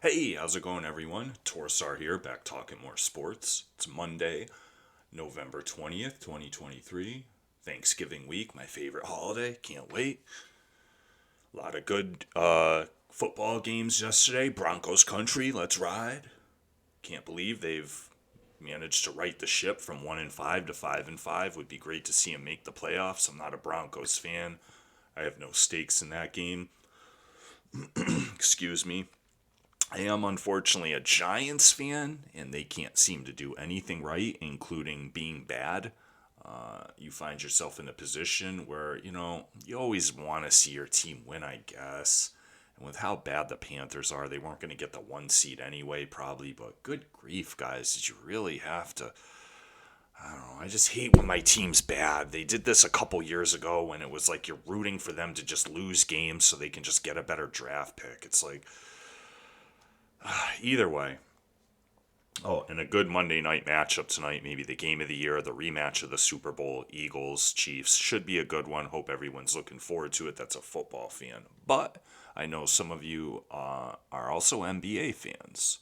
Hey, how's it going, everyone? Torsar here, back talking more sports. It's Monday, November 20th, 2023. Thanksgiving week, my favorite holiday. Can't wait. A lot of good football games yesterday. Broncos country, let's ride. Can't believe they've managed to right the ship from 1-5 to 5-5. Would be great to see them make the playoffs. I'm not a Broncos fan. I have no stakes in that game. Excuse me. I am unfortunately a Giants fan, and they can't seem to do anything right, including being bad. You find yourself in a position where, you always want to see your team win, I guess. And with how bad the Panthers are, they weren't going to get the one seed anyway, probably. But good grief, guys, did you really have to? I don't know. I just hate when my team's bad. They did this a couple years ago when it was like you're rooting for them to just lose games so they can just get a better draft pick. It's like, either way. Oh, and a good Monday night matchup tonight, maybe the game of the year, the rematch of the Super Bowl, Eagles, Chiefs, should be a good one. Hope everyone's looking forward to it that's a football fan. But I know some of you are also NBA fans.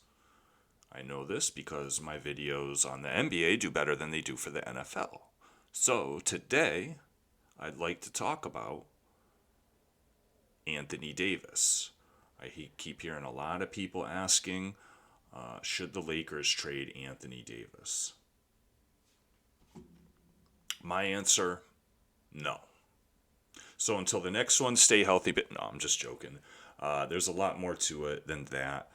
I know this because my videos on the NBA do better than they do for the NFL. So today, I'd like to talk about Anthony Davis. I keep hearing a lot of people asking, should the Lakers trade Anthony Davis? My answer, no. So until the next one, stay healthy. But no, I'm just joking. There's a lot more to it than that.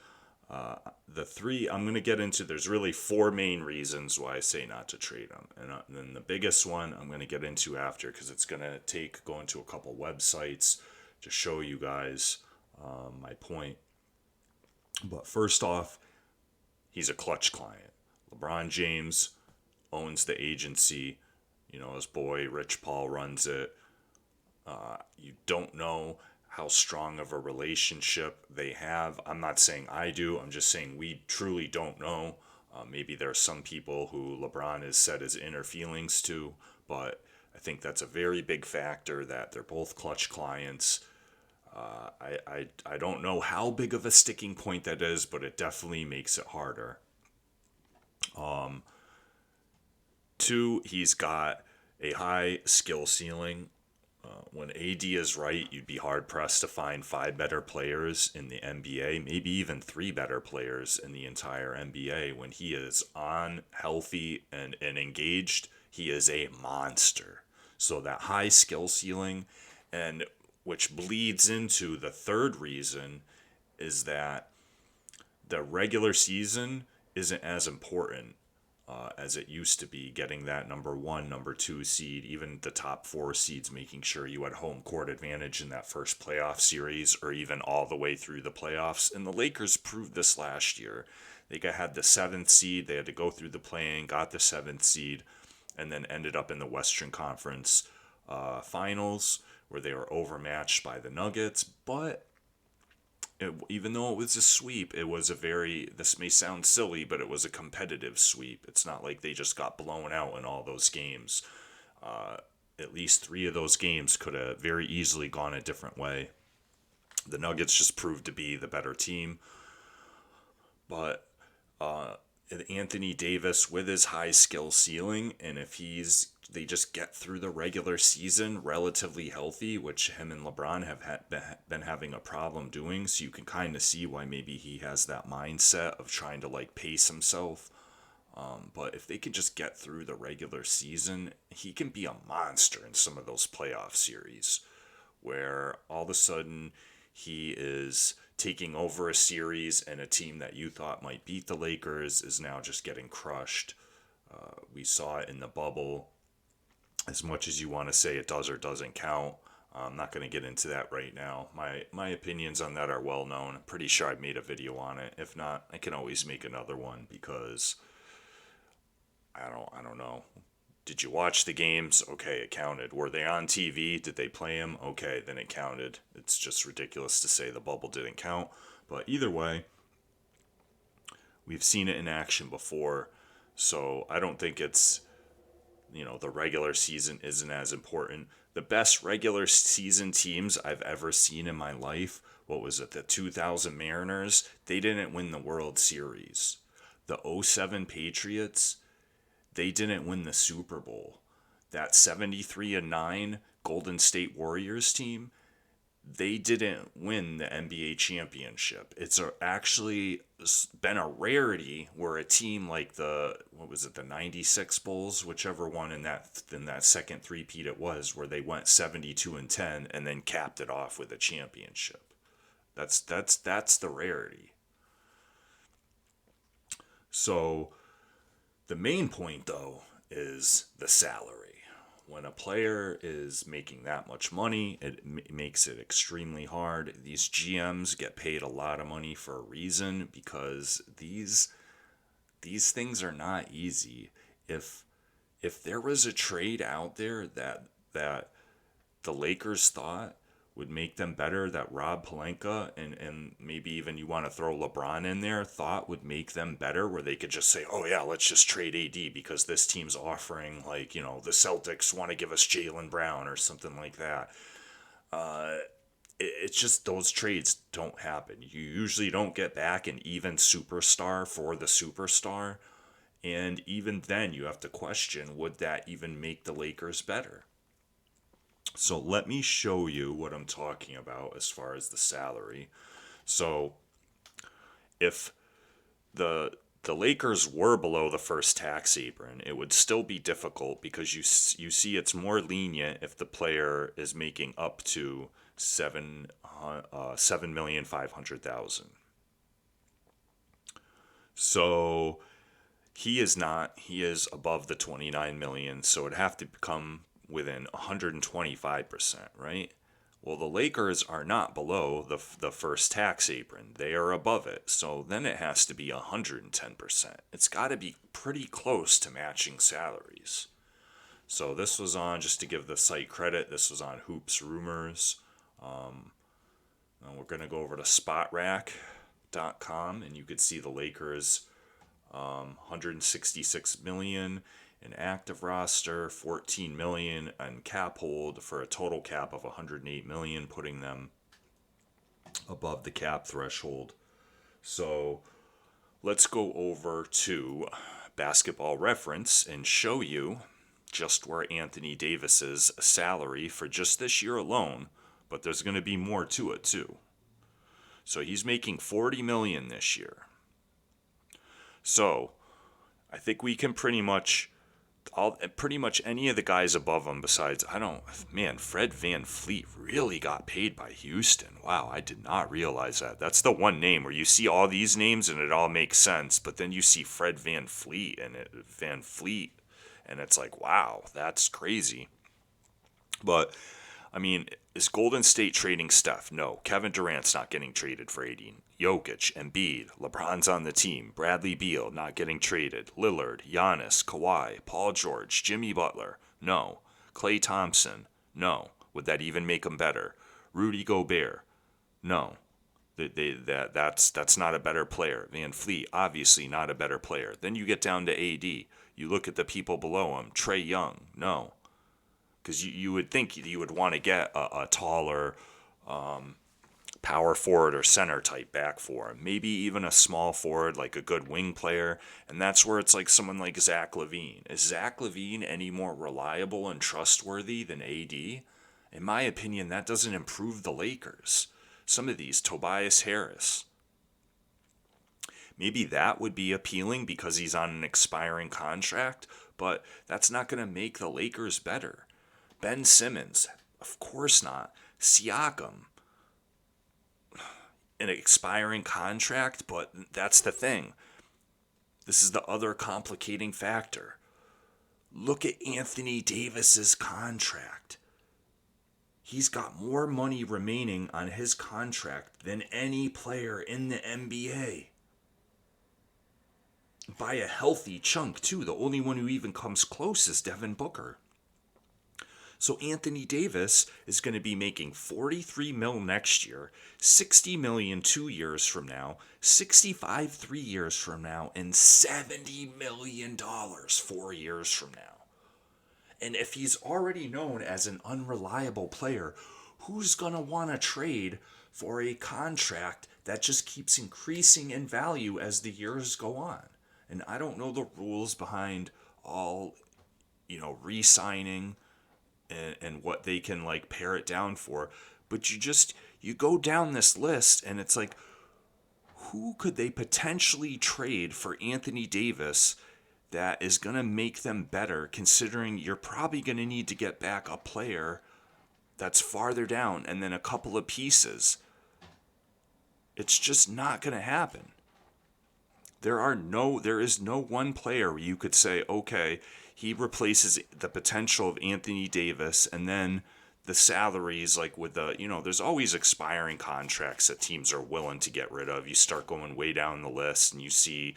The three I'm going to get into, there's really four main reasons why I say not to trade him. And then the biggest one I'm going to get into after because it's going to take going to a couple websites to show you guys my point. But first off, he's a clutch client. LeBron James owns the agency. His boy Rich Paul runs it. You don't know how strong of a relationship they have. I'm not saying I do. I'm just saying we truly don't know. Maybe there are some people who LeBron has said his inner feelings to, but I think that's a very big factor that they're both clutch clients. I don't know how big of a sticking point that is, but it definitely makes it harder. Two, he's got a high skill ceiling. When AD is right, you'd be hard pressed to find five better players in the NBA, maybe even three better players in the entire NBA. When he is on, healthy, and engaged, he is a monster. So that high skill ceiling, and which bleeds into the third reason, is that the regular season isn't as important as it used to be, getting that number one, number two seed, even the top four seeds, making sure you had home court advantage in that first playoff series or even all the way through the playoffs. And the Lakers proved this last year. They had the seventh seed, they had to go through the play-in, got the seventh seed, and then ended up in the Western Conference finals where they were overmatched by the Nuggets. But even though it was a sweep, it was this may sound silly, but it was a competitive sweep. It's not like they just got blown out in all those games. At least three of those games could have very easily gone a different way. The Nuggets just proved to be the better team. But Anthony Davis, with his high skill ceiling, and if they just get through the regular season relatively healthy, which him and LeBron have been having a problem doing, so you can kind of see why maybe he has that mindset of trying to pace himself. But if they can just get through the regular season, he can be a monster in some of those playoff series where all of a sudden he is taking over a series and a team that you thought might beat the Lakers is now just getting crushed. We saw it in the bubble. As much as you want to say it does or doesn't count, I'm not going to get into that right now. My opinions on that are well known. I'm pretty sure I've made a video on it. If not, I can always make another one because I don't know. Did you watch the games? Okay, it counted. Were they on TV? Did they play them? Okay, then it counted. It's just ridiculous to say the bubble didn't count. But either way, we've seen it in action before. So I don't think it's, the regular season isn't as important. The best regular season teams I've ever seen in my life what was it, the 2000 Mariners, they didn't win the World Series. The '07 Patriots, they didn't win the Super Bowl. That 73-9 Golden State Warriors team, they didn't win the NBA championship. It's actually been a rarity where a team like the, what was it, the 96 Bulls, whichever one in that second three-peat it was, where they went 72-10 and then capped it off with a championship. That's the rarity. So the main point though is the salary. When a player is making that much money, it makes it extremely hard. These GMs get paid a lot of money for a reason, because these things are not easy. If there was a trade out there that the Lakers thought would make them better, that Rob Pelinka and maybe even you want to throw LeBron in there, thought would make them better, where they could just say, oh yeah, let's just trade AD because this team's offering, like, you know, the Celtics want to give us Jaylen Brown or something like that. It's just those trades don't happen. You usually don't get back an even superstar for the superstar. And even then, you have to question, would that even make the Lakers better? So let me show you what I'm talking about as far as the salary. So if the Lakers were below the first tax apron, it would still be difficult, because you see it's more lenient if the player is making up to 7,500,000. So he is not. He is above the 29 million. So it'd have to come within 125%, right? Well, the Lakers are not below the first tax apron. They are above it. So then it has to be 110%. It's got to be pretty close to matching salaries. So this was on, just to give the site credit, this was on Hoops Rumors. And we're going to go over to spotrack.com, and you could see the Lakers 166 million in active roster, 14 million on cap hold, for a total cap of 108 million, putting them above the cap threshold. So let's go over to Basketball Reference and show you just where Anthony Davis's salary for just this year alone, but there's going to be more to it too. So he's making 40 million this year. So I think we can pretty much any of the guys above him, besides, Fred VanVleet really got paid by Houston. Wow, I did not realize that. That's the one name where you see all these names and it all makes sense, but then you see Fred VanVleet and it's like, wow, that's crazy. But I mean, is Golden State trading Steph? No. Kevin Durant's not getting traded for 18. Jokic, Embiid, LeBron's on the team. Bradley Beal not getting traded. Lillard, Giannis, Kawhi, Paul George, Jimmy Butler. No. Klay Thompson. No. Would that even make him better? Rudy Gobert. No. That's not a better player. VanVleet, obviously not a better player. Then you get down to AD. You look at the people below him. Trae Young. No. Because you would think you would want to get a taller power forward or center type back for him. Maybe even a small forward, like a good wing player. And that's where it's like someone like Zach LaVine. Is Zach LaVine any more reliable and trustworthy than AD? In my opinion, that doesn't improve the Lakers. Some of these, Tobias Harris. Maybe that would be appealing because he's on an expiring contract, but that's not going to make the Lakers better. Ben Simmons, of course not. Siakam, an expiring contract, but that's the thing. This is the other complicating factor. Look at Anthony Davis's contract. He's got more money remaining on his contract than any player in the NBA. By a healthy chunk, too. The only one who even comes close is Devin Booker. So Anthony Davis is going to be making 43 mil next year, 60 million 2 years from now, 65 3 years from now, and $70 million 4 years from now. And if he's already known as an unreliable player, who's going to want to trade for a contract that just keeps increasing in value as the years go on. And I don't know the rules behind all, re-signing and what they can like pare it down for, but you go down this list and it's like, who could they potentially trade for Anthony Davis that is going to make them better, considering you're probably going to need to get back a player that's farther down and then a couple of pieces. It's just not going to happen. There is no one player where you could say, okay, he replaces the potential of Anthony Davis, and then the salaries, like with there's always expiring contracts that teams are willing to get rid of. You start going way down the list and you see,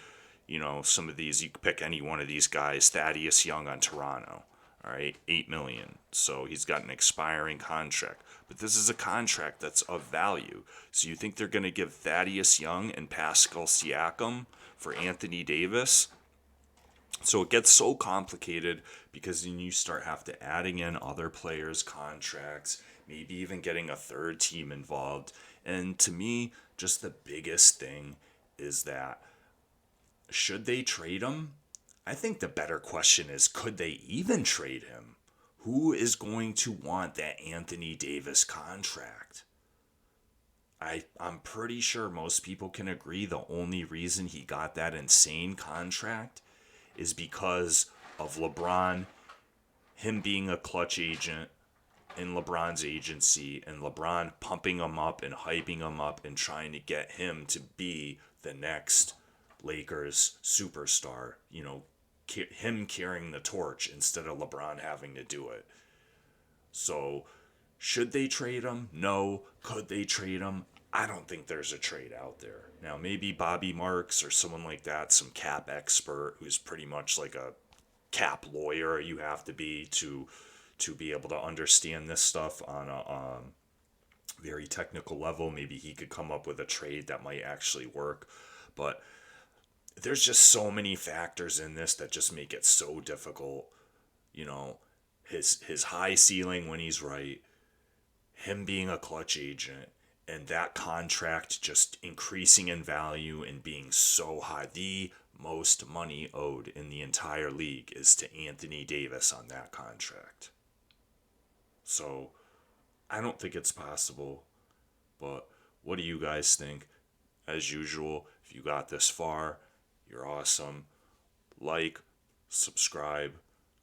some of these, you could pick any one of these guys, Thaddeus Young on Toronto, all right, $8 million. So he's got an expiring contract. But this is a contract that's of value. So you think they're going to give Thaddeus Young and Pascal Siakam for Anthony Davis? So it gets so complicated because then you start adding in other players' contracts, maybe even getting a third team involved. And to me, just the biggest thing is that should they trade him? I think the better question is, could they even trade him? Who is going to want that Anthony Davis contract? I'm pretty sure most people can agree the only reason he got that insane contract is because of LeBron, him being a clutch agent in LeBron's agency, and LeBron pumping him up and hyping him up and trying to get him to be the next Lakers superstar, him carrying the torch instead of LeBron having to do it. So, should they trade him? No. Could they trade him? I don't think there's a trade out there. Now, maybe Bobby Marks or someone like that, some cap expert who's pretty much like a cap lawyer you have to be to be able to understand this stuff on a very technical level. Maybe he could come up with a trade that might actually work. But there's just so many factors in this that just make it so difficult. His high ceiling when he's right, him being a clutch agent, and that contract just increasing in value and being so high. The most money owed in the entire league is to Anthony Davis on that contract. So I don't think it's possible, but what do you guys think? As usual, if you got this far, you're awesome. Like, subscribe,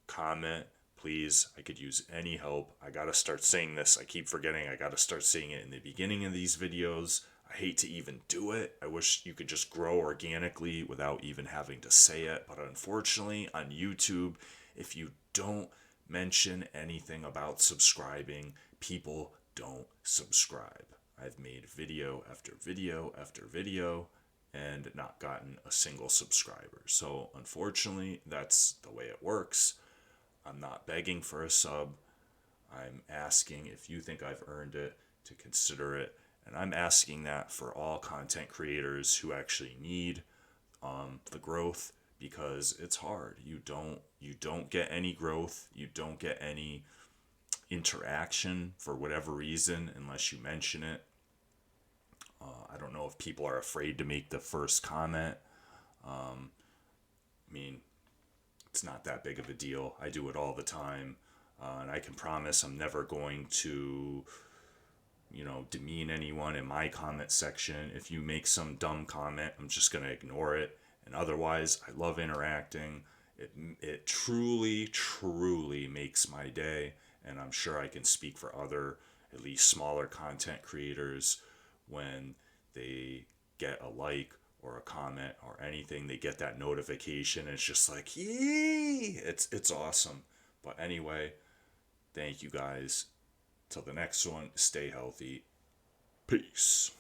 comment. Please, I could use any help. I gotta start saying this. I keep forgetting. I gotta start saying it in the beginning of these videos. I hate to even do it. I wish you could just grow organically without even having to say it. But unfortunately, on YouTube, if you don't mention anything about subscribing, people don't subscribe. I've made video after video after video and not gotten a single subscriber. So unfortunately, that's the way it works. I'm not begging for a sub. I'm asking if you think I've earned it to consider it. And I'm asking that for all content creators who actually need the growth, because it's hard. You don't get any growth. You don't get any interaction for whatever reason unless you mention it. I don't know if people are afraid to make the first comment. I mean, it's not that big of a deal. I do it all the time. And I can promise I'm never going to, demean anyone in my comment section. If you make some dumb comment, I'm just going to ignore it. And otherwise, I love interacting. It truly, truly makes my day. And I'm sure I can speak for other, at least smaller content creators, when they get a like or a comment or anything, they get that notification. It's just like, yee! It's awesome. But anyway, thank you guys. Till the next one, stay healthy. Peace.